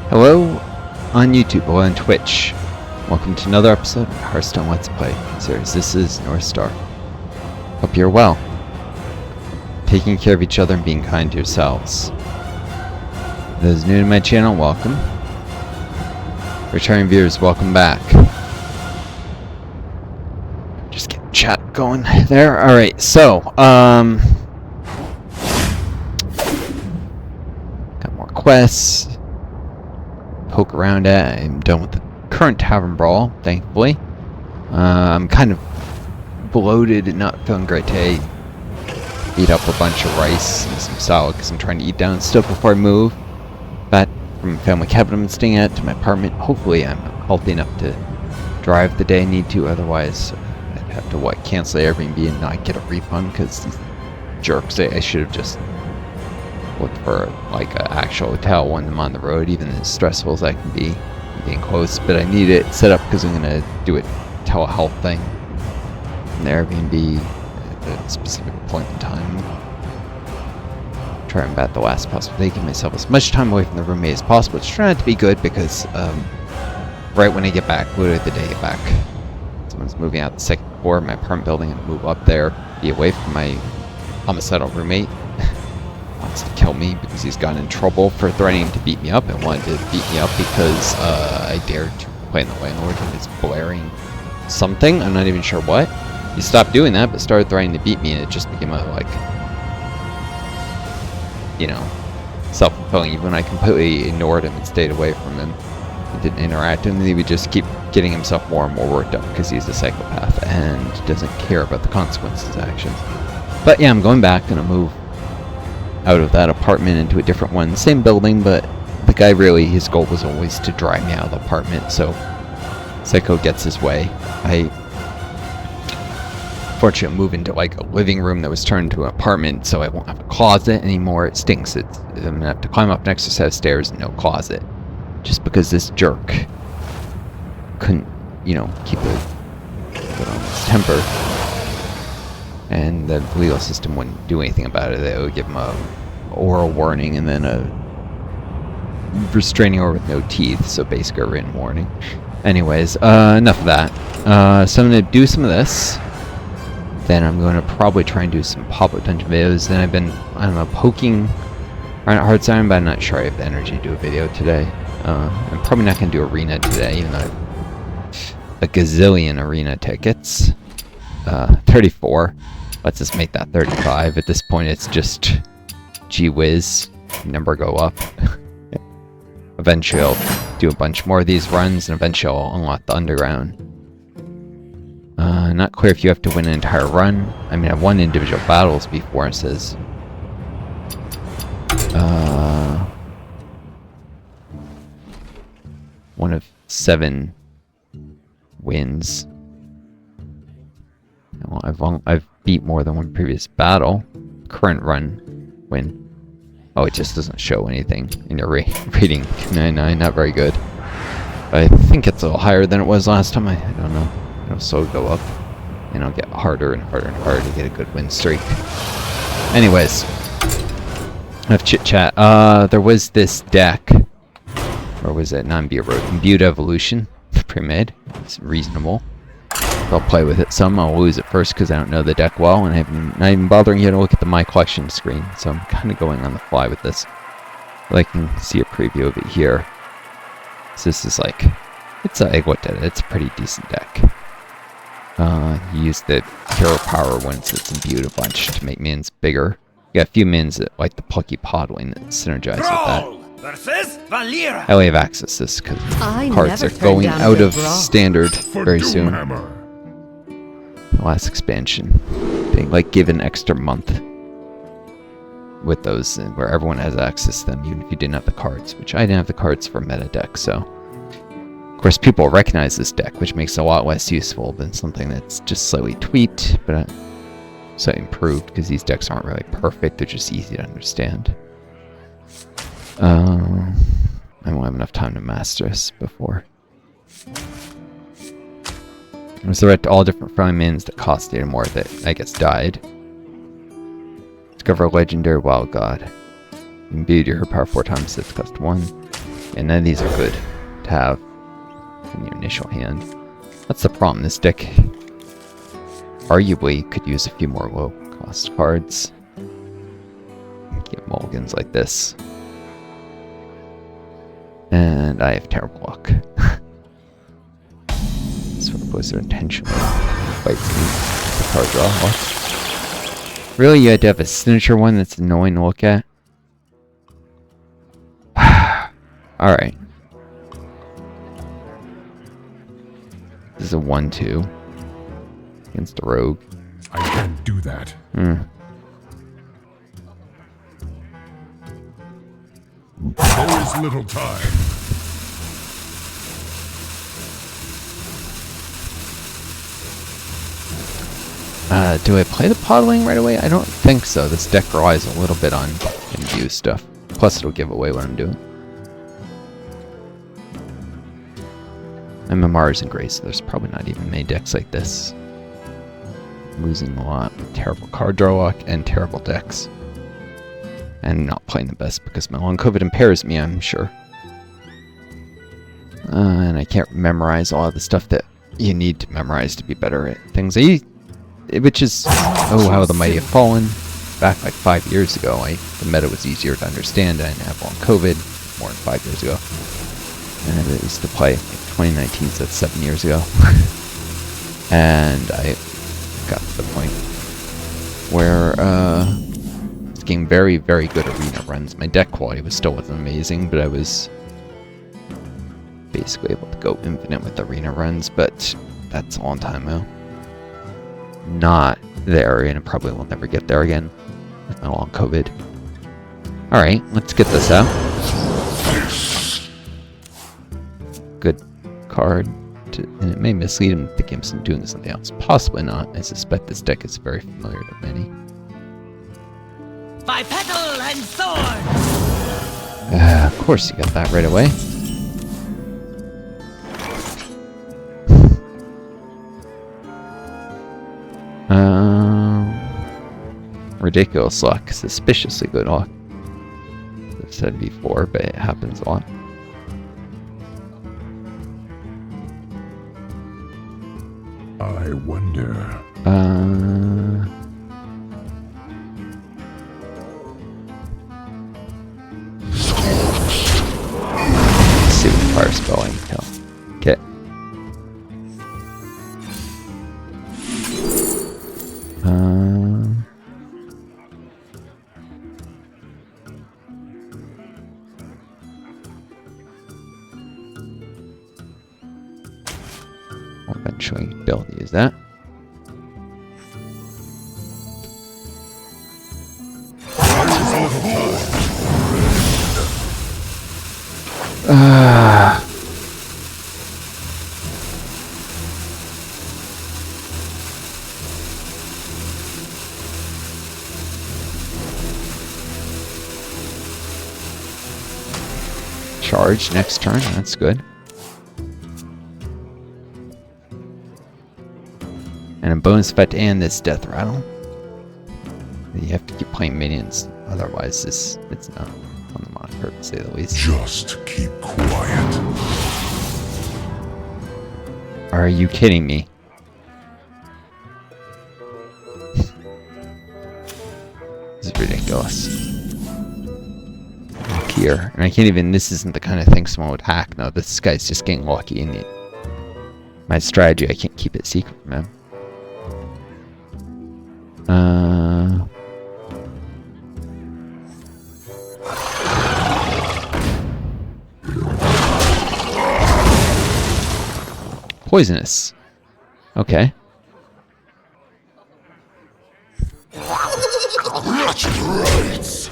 Hello on YouTube, hello on Twitch. Welcome to another episode of Hearthstone Let's Play series. This is Northstar. Hope you're well. Taking care of each other and being kind to yourselves. Those new to my channel, welcome. Returning viewers, welcome back. Just get chat going there. Alright, so, got more quests. Poke around at. I'm done with the current tavern brawl, thankfully. I'm kind of bloated and not feeling great today. Eat up a bunch of rice and some salad because I'm trying to eat down stuff before I move. Back from family cabin I'm staying at to my apartment. Hopefully I'm healthy enough to drive the day I need to. Otherwise I'd have to cancel the Airbnb and not get a refund because these jerks. I should have just looked for like an actual hotel when I'm on the road, even as stressful as I can be being close. But I need it set up because I'm gonna do a telehealth thing in the Airbnb at a specific point in time. Try and bat the last possible day, give myself as much time away from the roommate as possible. It's trying to be good because right when I get back, literally the day I get back, someone's moving out the second floor of my apartment building and move up there, be away from my homicidal roommate. Wants to kill me because he's gotten in trouble for threatening to beat me up and wanted to beat me up because I dared to play in the landlord and is blaring something. I'm not even sure what. He stopped doing that but started threatening to beat me, and it just became a self-fulfilling. Even when I completely ignored him and stayed away from him and didn't interact with him, he would just keep getting himself more and more worked up because he's a psychopath and doesn't care about the consequences of his actions. But yeah, I'm going back, gonna move out of that apartment into a different one. Same building, but the guy really, his goal was always to drive me out of the apartment, so Psycho gets his way. I fortunately moved into like a living room that was turned into an apartment, so I won't have a closet anymore. It stinks. I'm gonna have to climb up an extra set of stairs and no closet. Just because this jerk couldn't, keep a foot on his temper. And the legal system wouldn't do anything about it. They would give him a oral warning and then a restraining order with no teeth, so basically a written warning. Anyways, enough of that. So I'm going to do some of this. Then I'm going to probably try and do some pop-up dungeon videos. Then I've been, poking around at Hearthstone, but I'm not sure I have the energy to do a video today. I'm probably not going to do arena today, even though I have a gazillion arena tickets. 34. Let's just make that 35. At this point, it's just gee whiz. Number go up. Eventually, I'll do a bunch more of these runs, and eventually I'll unlock the underground. Not clear if you have to win an entire run. I mean, I've won individual battles before. It says one of 7 wins. Well, I've beat more than one previous battle. Current run win. Oh, it just doesn't show anything in your rating. 299, not very good. I think it's a little higher than it was last time. I don't know. It'll slowly go up, and it'll get harder and harder and harder to get a good win streak. Anyways, enough chit chat. There was this deck, or was it Imbued Evolution pre-made? It's reasonable. I'll play with it some. I'll lose it first because I don't know the deck well, and I'm not even bothering you to look at the My Collection screen, so I'm kind of going on the fly with this. But I can see a preview of it here. So this is I looked at it. It's a pretty decent deck. You use the hero power once it's imbued a bunch to make minions bigger. You got a few minions that like the Plucky Podwing that synergize with that. I only have access to this because cards are going out of standard very soon. The last expansion. They give an extra month with those where everyone has access to them, even if you didn't have the cards, which I didn't have the cards for meta deck, so. Of course, people recognize this deck, which makes it a lot less useful than something that's just slightly tweaked, but slightly improved, because these decks aren't really perfect, they're just easy to understand. I won't have enough time to master this before. Resurrect all different friendly minions that cost data more that, I guess, died. Discover a legendary wild god. Imbued your power 4 times, 6 cost 1. And none of these are good to have in your initial hand. That's the problem. This deck arguably could use a few more low-cost cards. Get mulligans like this. And I have terrible luck. Sort of was their intention. Fight me. The card draw. Really, you had to have a signature one that's annoying to look at? Alright. This is a 1-2 against a rogue. I can't do that. There is little time. Do I play the Podling right away? I don't think so. This deck relies a little bit on Imbued stuff. Plus it'll give away what I'm doing. I'm a Mars and Grace, so there's probably not even many decks like this. I'm losing a lot with terrible card draw luck and terrible decks. And not playing the best because my long COVID impairs me, I'm sure. And I can't memorize a lot of the stuff that you need to memorize to be better at things. Which is, oh, how the mighty have fallen. Back like 5 years ago, the meta was easier to understand. I didn't have long COVID, more than 5 years ago. And I used to play like 2019, so that's 7 years ago. And I got to the point where I was getting very, very good arena runs. My deck quality wasn't amazing, but I was basically able to go infinite with arena runs, but that's a long time ago. Not there, and it probably will never get there again with my long COVID. Alright, let's get this out. Good card, and it may mislead him to think I'm doing something else. Possibly not. I suspect this deck is very familiar to many. By petal and sword! Of course you got that right away. Ridiculous luck. Suspiciously good luck. I've said before, but it happens a lot. I wonder. Let's see what the fire spell I can tell. Okay. I'll eventually be able to use that. Charge next turn, that's good. And a bonus effect and this death rattle. You have to keep playing minions, otherwise it's not on the moniker, to say the least. Just keep quiet. Are you kidding me? This is ridiculous. Look here, and I can't even. This isn't the kind of thing someone would hack. No, this guy's just getting lucky, and my strategy, I can't keep it secret from him. Poisonous. Okay. Rights.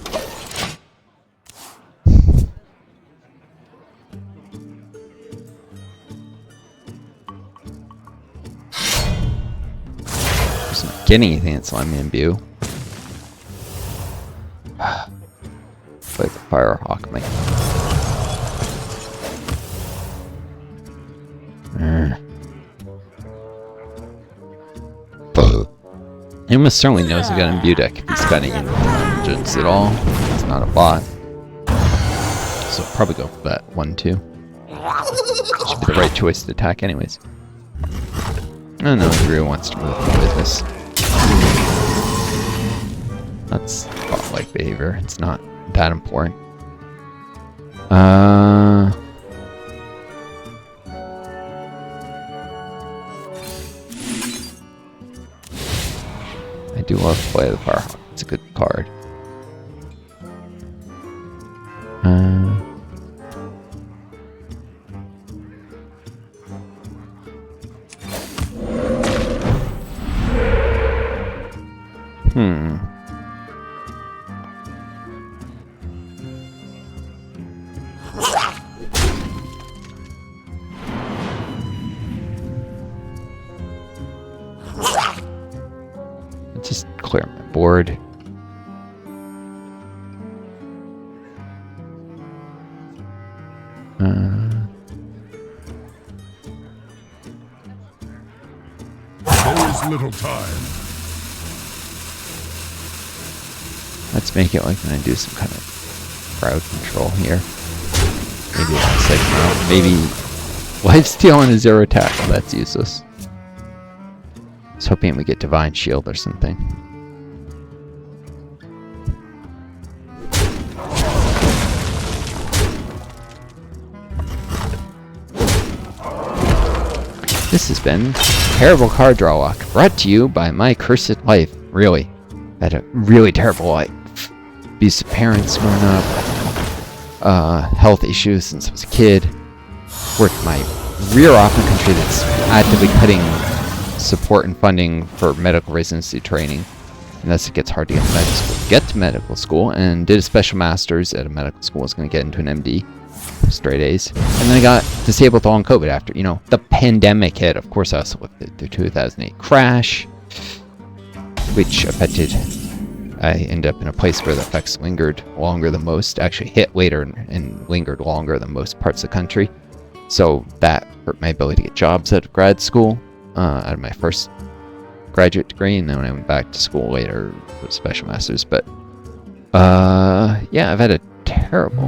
Just not getting anything that's letting me imbue. Like the Firehawk, mate. He almost certainly knows he got an Imbued deck if he's got any intelligence at all. It's not a bot. so I'll probably go for that 1-2. Should be the right choice to attack anyways. I don't know if he really wants to move with this. That's bot-like behavior. It's not that important. I do love to play the Firehawk. It's a good card. Just clear my board. There is little time. Let's make it like when I do some kind of crowd control here. Maybe I'll set him out. Maybe lifesteal and a 0 attack. Well, that's useless. I was hoping we get Divine Shield or something. This has been Terrible Card Draw Walk, brought to you by my cursed life. Really. I had a really terrible life. Abusive parents growing up. Health issues since I was a kid. Worked my rear off in a country that's actively cutting support and funding for medical residency training. And thus it gets hard to get to medical school. And did a special master's at a medical school. I was going to get into an MD. Straight A's. And then I got disabled on COVID after, you know, the pandemic hit. Of course, I also lived through the 2008 crash, which affected... I ended up in a place where the effects lingered longer than most. Actually hit later and lingered longer than most parts of the country. So that hurt my ability to get jobs out of grad school, out of my first graduate degree. And then when I went back to school later with special masters. But, yeah, I've had a terrible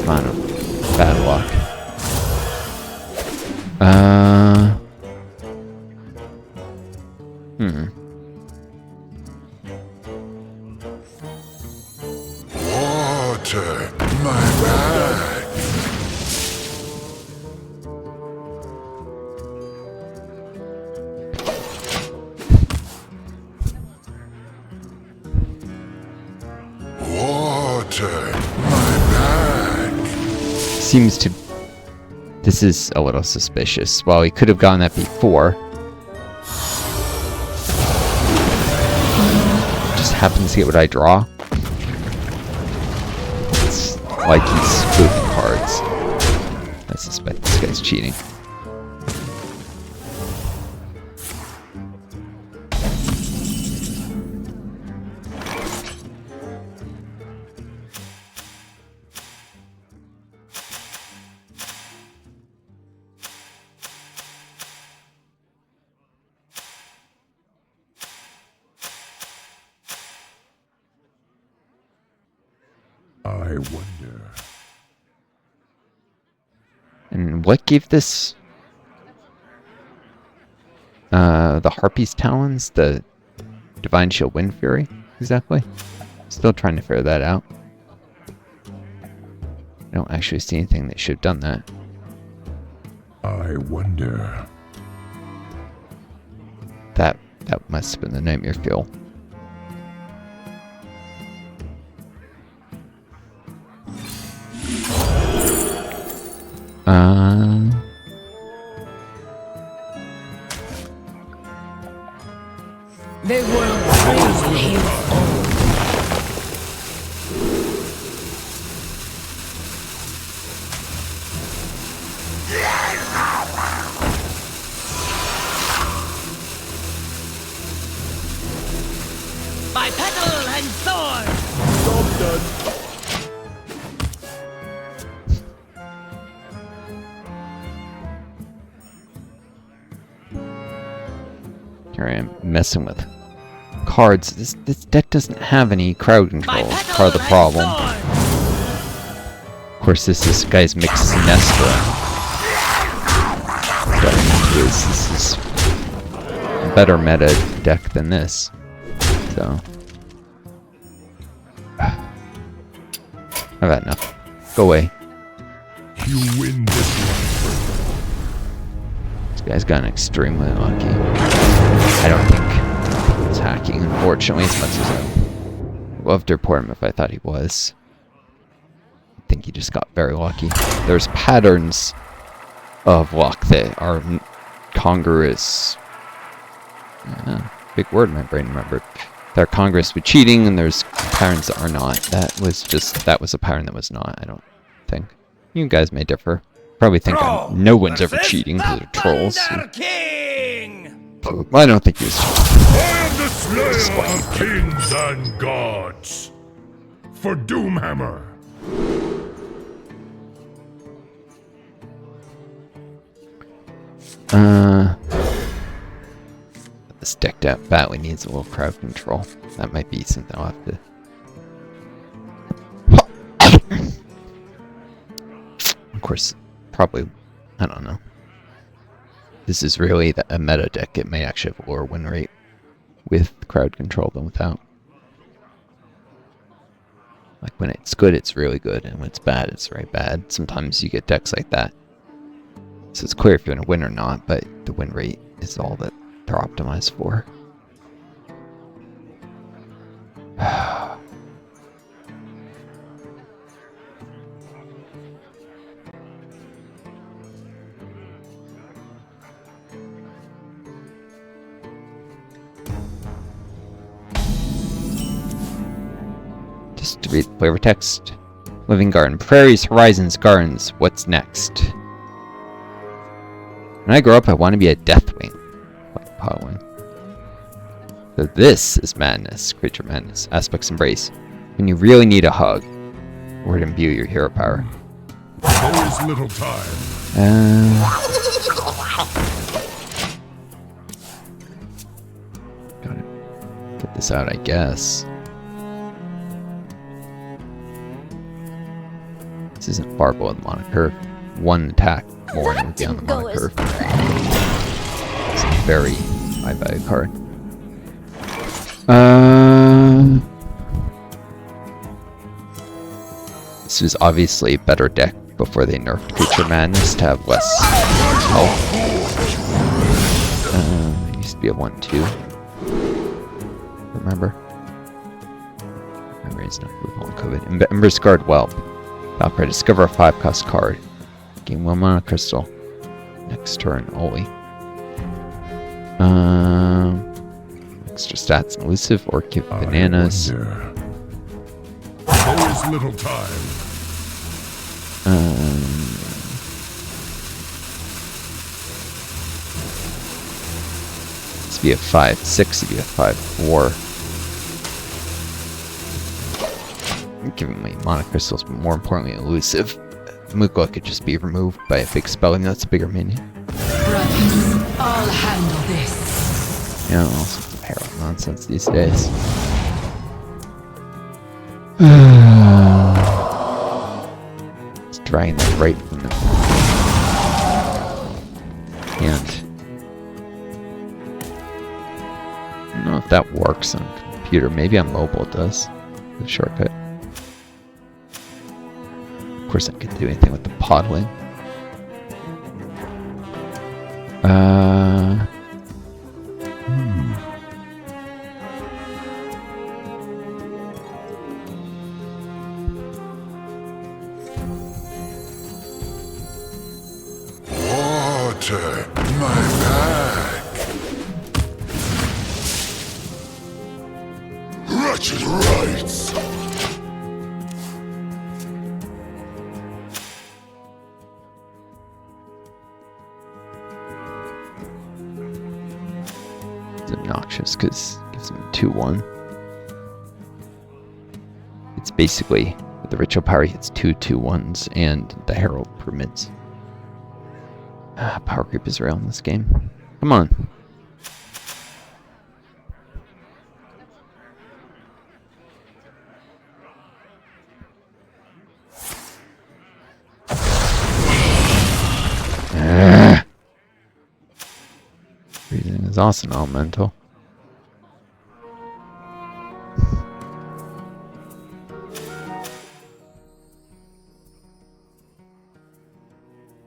amount of bad luck. Water, my bag. Water, my bag. Seems to... This is a little suspicious. Well, he could have gotten that before. Just happens to get what I draw. It's like he's spoofing cards. I suspect this guy's cheating. I wonder. And what gave this the Harpy's Talons the Divine Shield Wind Fury exactly? Still trying to figure that out. I don't actually see anything that should have done that. I wonder. That must have been the Nightmare Fuel. They were praising him all. By petal and sword! Job done. Here I am messing with cards. This deck doesn't have any crowd control. Part of the problem. course, this guy's mixed Sinestro. This is a better meta deck than this. So I've had enough. Go away. You win this one. This guy's gotten extremely lucky. I don't think he's hacking, unfortunately, as much as I would love to report him if I thought he was. I think he just got very lucky. There's patterns of luck that are congruous. Big word my brain remembered. They're congruous with cheating, and there's patterns that are not. That was a pattern that was not, I don't think. You guys may differ. Probably think no one's ever cheating because they're trolls. King! I don't think he was cheating. I am the slayer of kings and gods. For Doomhammer. This decked out badly needs a little crowd control. That might be something I'll have to... Of course, probably, I don't know. This is really a meta deck. It may actually have a lower win rate with crowd control than without. Like when it's good, it's really good, and when it's bad, it's very bad. Sometimes you get decks like that. So it's clear if you're going to win or not, but the win rate is all that they're optimized for. Just to read the flavor text. Living Garden. Prairies, horizons, gardens. What's next? When I grow up, I want to be a Deathwing. Like Podwing. So this is madness. Creature madness. Aspects embrace. When you really need a hug. Or to imbue your hero power. There is little time. Gotta get this out, I guess. This isn't far below the mana curve. One attack more and it would be on the mana curve. It's a very high value card. This was obviously a better deck before they nerfed Creature Madness to have less health. It used to be a 1-2. Remember? My brain's not moving on COVID. Ember's Guard Whelp. Valkyrie, discover a 5-cost card. Gain 1 mana crystal. Next turn, only. Extra stats and elusive or give bananas. There is little time. This would be a 5-6, it'd be a 5-4. Giving me mana crystals, but more importantly, elusive. Mukla could just be removed by a big spelling that's a bigger minion. Brothers, I'll handle this. Yeah, all sorts of Herald nonsense these days. It's dragging that right from the hand. I don't know if that works on computer. Maybe on mobile it does. The shortcut. Of course, I can't do anything with the podling. Water, my back. Wretched rights. It's obnoxious because it gives him 2-1. It's basically, with the ritual power, he hits 2 2-1s, and the Herald permits. Power creep is real in this game. Come on. is also an elemental.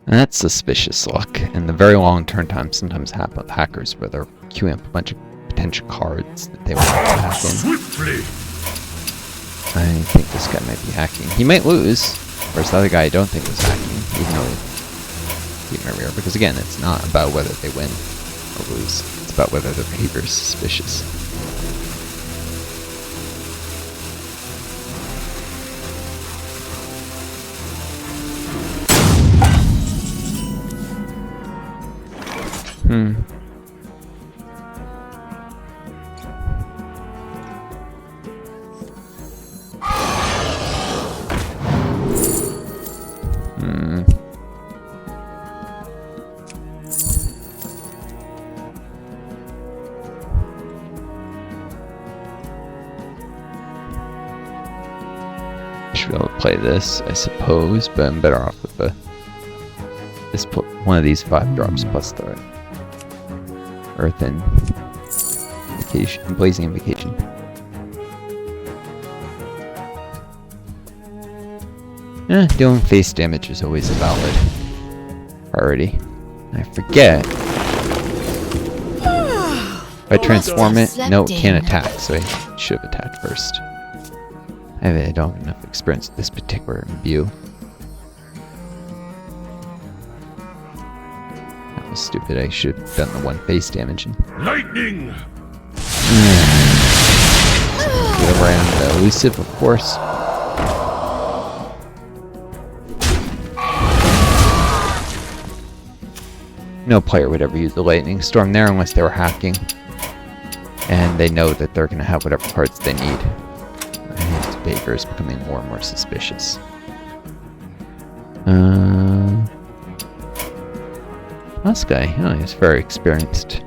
That's suspicious luck, and the very long turn times sometimes happen with hackers where they're queuing up a bunch of potential cards that they want to hack in. Swiftly. I think this guy might be hacking. He might lose, whereas the other guy I don't think was hacking, even though he beat my rear. Because again, it's not about whether they win or lose. It's about whether their behavior is suspicious. Should be able to play this, I suppose, but I'm better off with one of these 5 drops plus the Earth Invocation, Blazing Invocation. Dealing face damage is always a valid priority. I forget. If I transform it, no, it can't attack, so I should have attacked first. I don't have enough experience with this particular imbue. That was stupid. I should have done the 1 face damage. Lightning. Get around elusive, of course. No player would ever use the lightning storm there unless they were hacking, and they know that they're going to have whatever cards they need. Baker is becoming more and more suspicious. This guy, he's very experienced.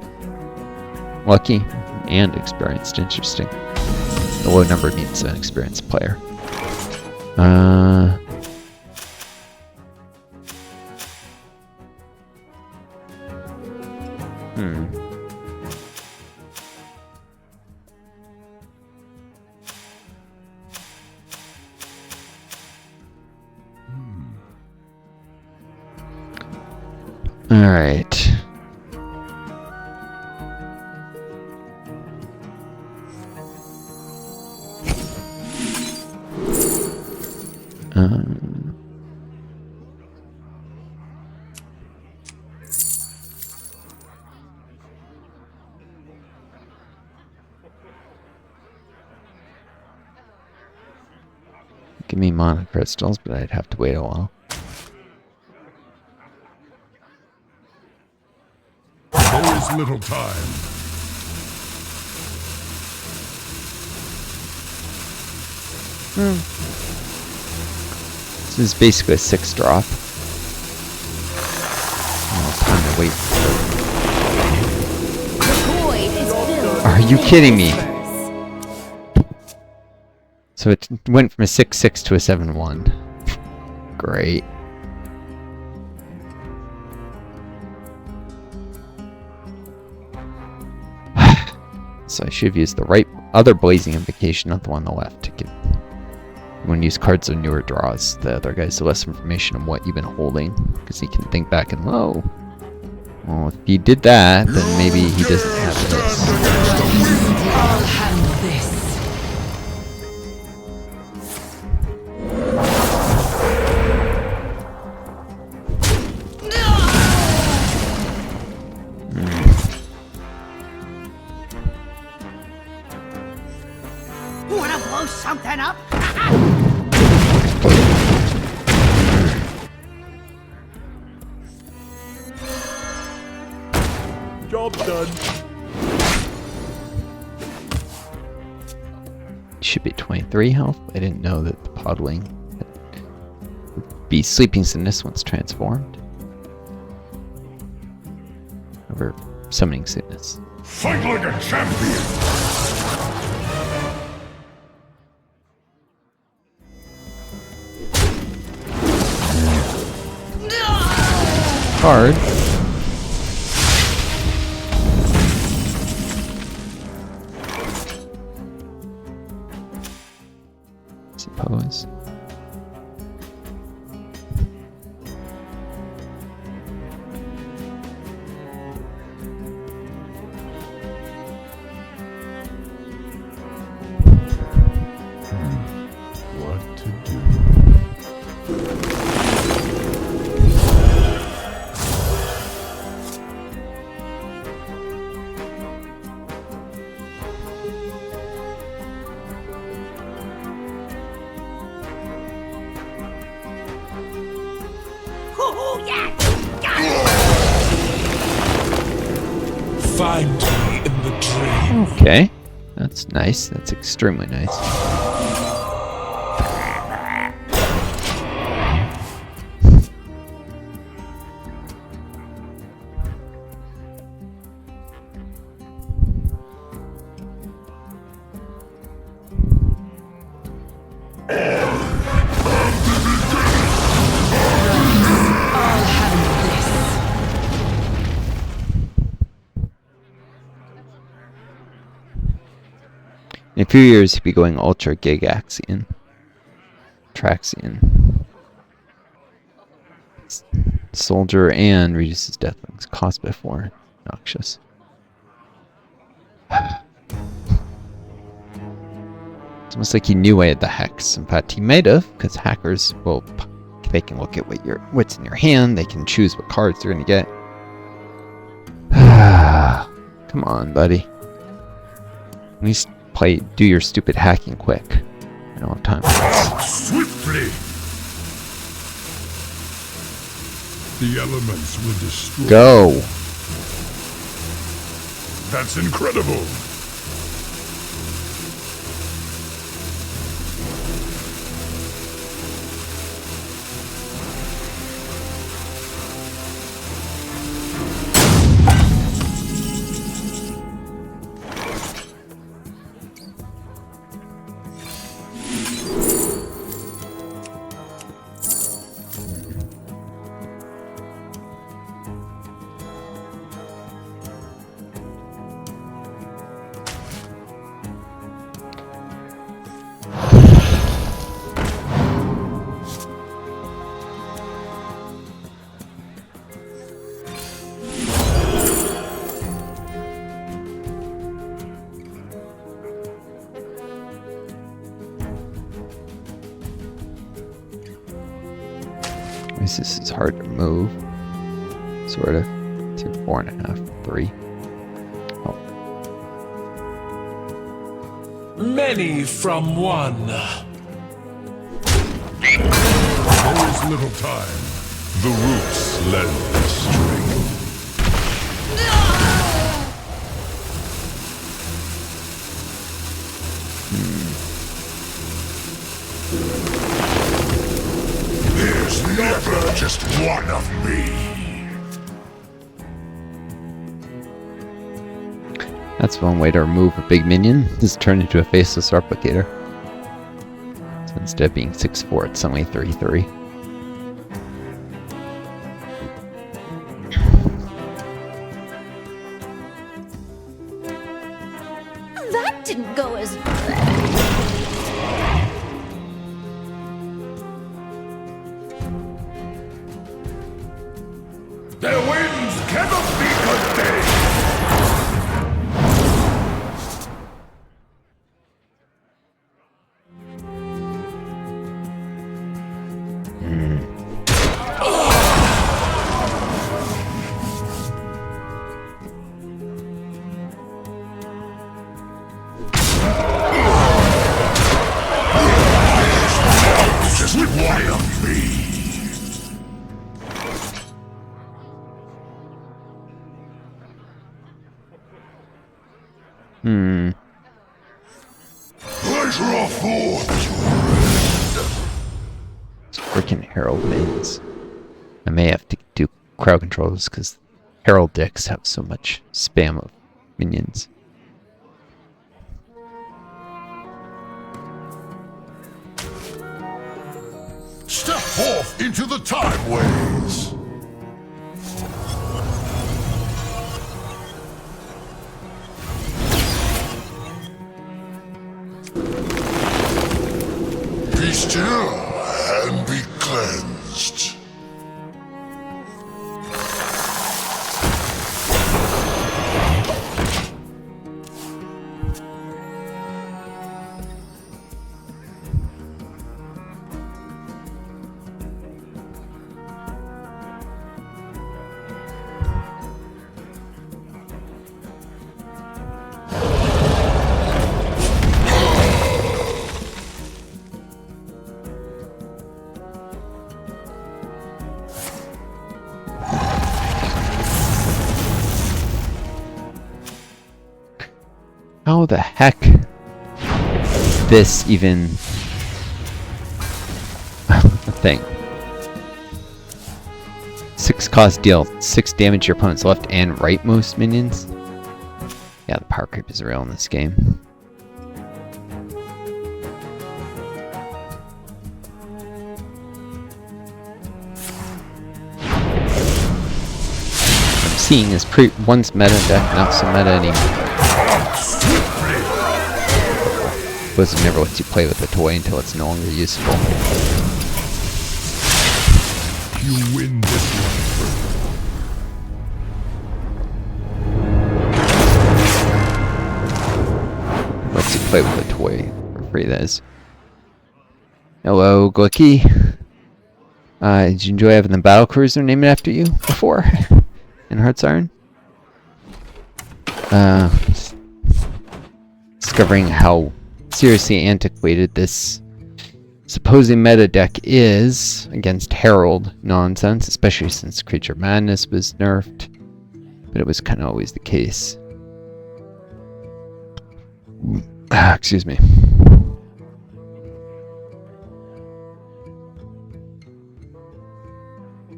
Lucky and experienced, interesting. The low number means an experienced player. Alright. Give me mana crystals, but I'd have to wait a while. There is little time. This is basically a 6 drop. Time to wait. Are you kidding me? So it went from a 6/6 to a 7/1. Great. So I should have used the other Blazing Invocation, not the one on the left, to give. When you use cards of newer draws, the other guy's less information on what you've been holding, because he can think back and, whoa. Well, if he did that, then maybe he doesn't have this. I'll handle this. Wanna blow something up? Job done. Should be 23 health. I didn't know that the podling would be sleeping sickness once transformed. Over summoning sickness. Fight like a champion. Card. Find me in the dream. Okay. That's nice. That's extremely nice. I'll handle this. In a few years, he'll be going Ultra Gigaxian. Traxian. Soldier and reduces death wings. Cost by 4. Noxious. It's almost like he knew I had the hex. In fact, he might have, because hackers will. They can look at what's in your hand. They can choose what cards they're gonna get. Come on, buddy. At least do your stupid hacking quick. I don't have time for this. Swiftly! The elements will destroy. Go! That's incredible! At least this is hard to move. Sort of. 2, 4.5, 3. Oh. Many from one. There is little time. The roots lend the strength. There's never just one of me. That's one way to remove a big minion. Just turn into a faceless replicator. So instead of being 6'4", it's only 3'3". That didn't go as Their winds cannot be contained. Just one of me. I draw forth. It's freaking Herald minions. I may have to do crowd controls because Herald decks have so much spam of minions. Step forth into the time ways. Be still and be cleansed. How the heck this even a thing? 6 cost, deal 6 damage to your opponent's left and right most minions. Yeah, the power creep is real in this game. Seeing is once meta deck, not so meta anymore. Was never lets you play with the toy until it's no longer useful. You win this one. Lets you play with the toy for free, that is. Hello, Glicky. Did you enjoy having the battle cruiser named after you before? In Hearthstone? Discovering how seriously antiquated this supposed meta deck is against Herald nonsense, especially since Creature Madness was nerfed. But it was kind of always the case. Excuse me.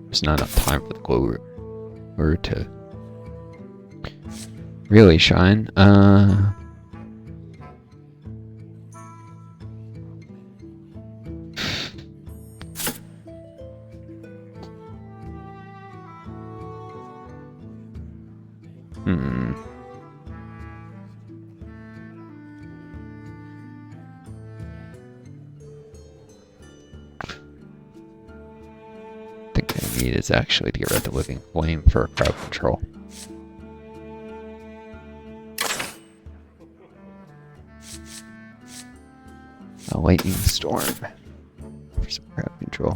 There's not enough time for the glow or to really shine. I think I need is actually to get rid of the Living Flame for crowd control. A Lightning Storm for some crowd control.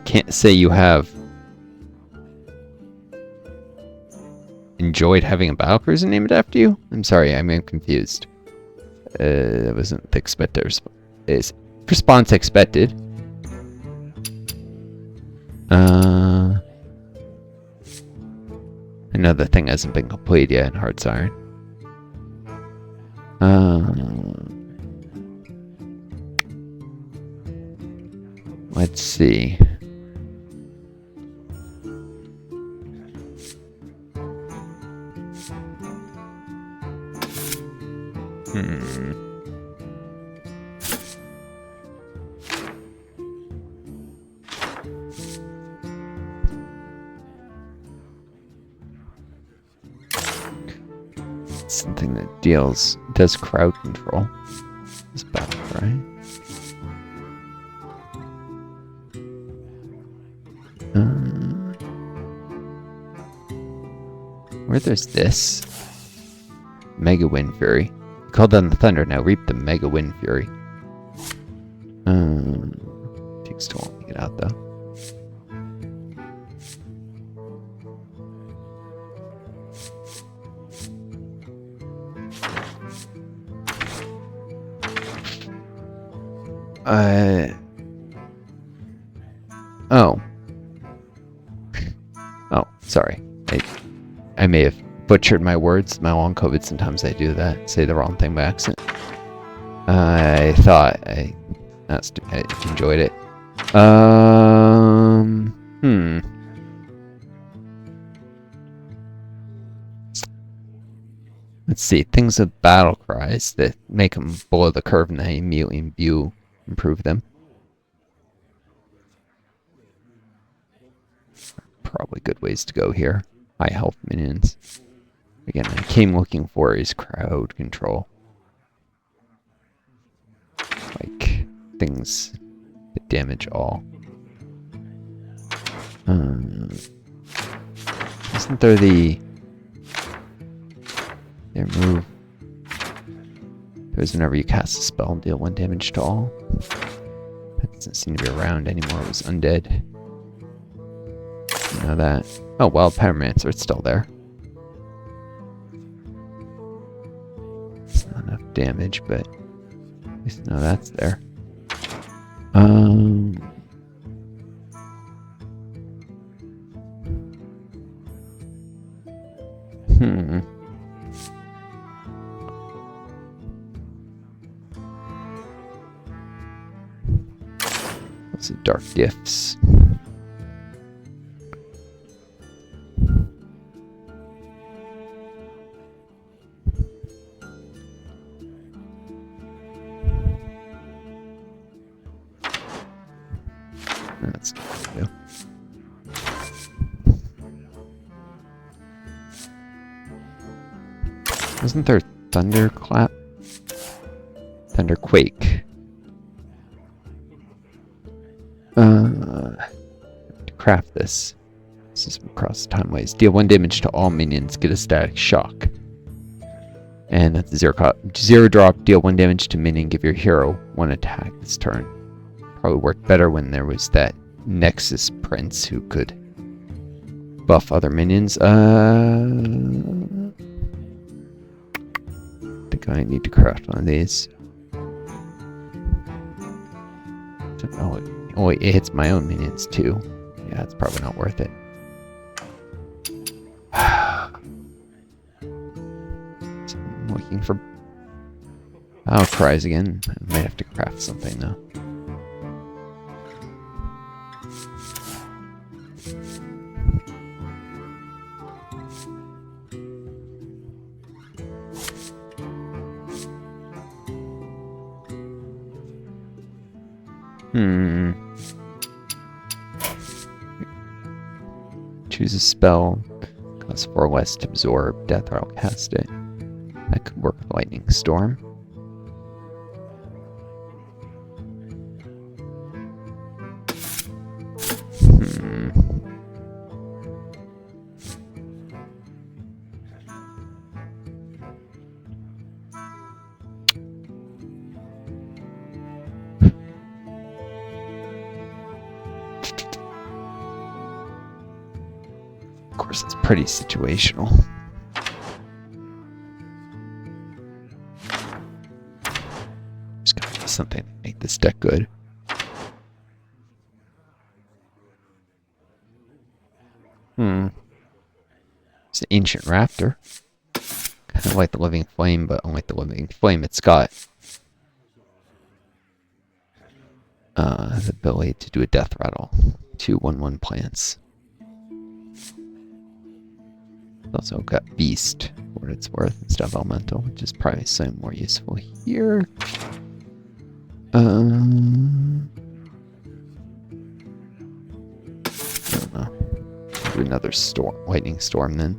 Can't say you have enjoyed having a battle cruiser named after you? I'm sorry, I'm confused. That wasn't the expected response expected. Another thing hasn't been completed yet in Hearthstone. Let's see. Something that does crowd control. This battle cry. Where there's this Mega Wind Fury. Call down the thunder, now reap the Mega Wind Fury. Takes too long to get out though. Oh, sorry. I may have butchered my words. My long COVID, sometimes I do that. Say the wrong thing by accident. I thought that's stupid. I enjoyed it. Let's see. Things with battle cries that make them below the curve and they immediately improve them. Probably good ways to go here. High health minions. Again, I came looking for is crowd control. Like things that damage all. Isn't there their move? There's whenever you cast a spell and deal 1 damage to all. That doesn't seem to be around anymore. It was undead. You know that. Oh, Wild Pyromancer, it's still there. It's not enough damage, but at least know that's there. So dark gifts. That's not what to do. Wasn't there thunderclap? Thunderquake. To craft this. This is across time ways. Deal 1 damage to all minions. Get a static shock. And that's a zero drop. Deal 1 damage to minion. Give your hero 1 attack this turn. Probably worked better when there was that Nexus Prince who could buff other minions. I think I need to craft one of these. Oh, it hits my own minions too. Yeah, it's probably not worth it. So I'm looking for battle cries again. I might have to craft something though. Choose a spell. Costs 4 less to absorb death, or I'll cast it. That could work with Lightning Storm. Of course, it's pretty situational. Just gotta do something to make this deck good. It's an Ancient Raptor. Kind of like the Living Flame, but unlike the Living Flame, it's got the ability to do a death rattle. 2 1/1 plants. Also got Beast, for what it's worth, instead of Elemental, which is probably something more useful here. I don't know. Do another storm, Lightning Storm then.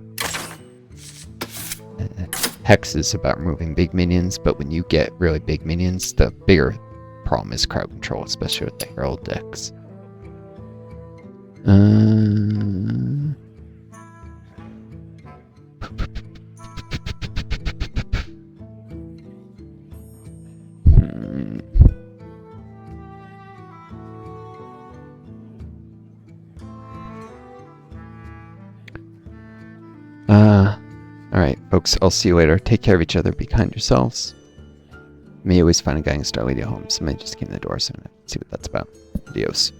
Hex is about removing big minions, but when you get really big minions, the bigger problem is crowd control, especially with the Herald decks. Alright, folks, I'll see you later. Take care of each other, be kind to yourselves. You may always find a guy in Starlady at home. Somebody just came to the door, so I'm gonna see what that's about. Adios.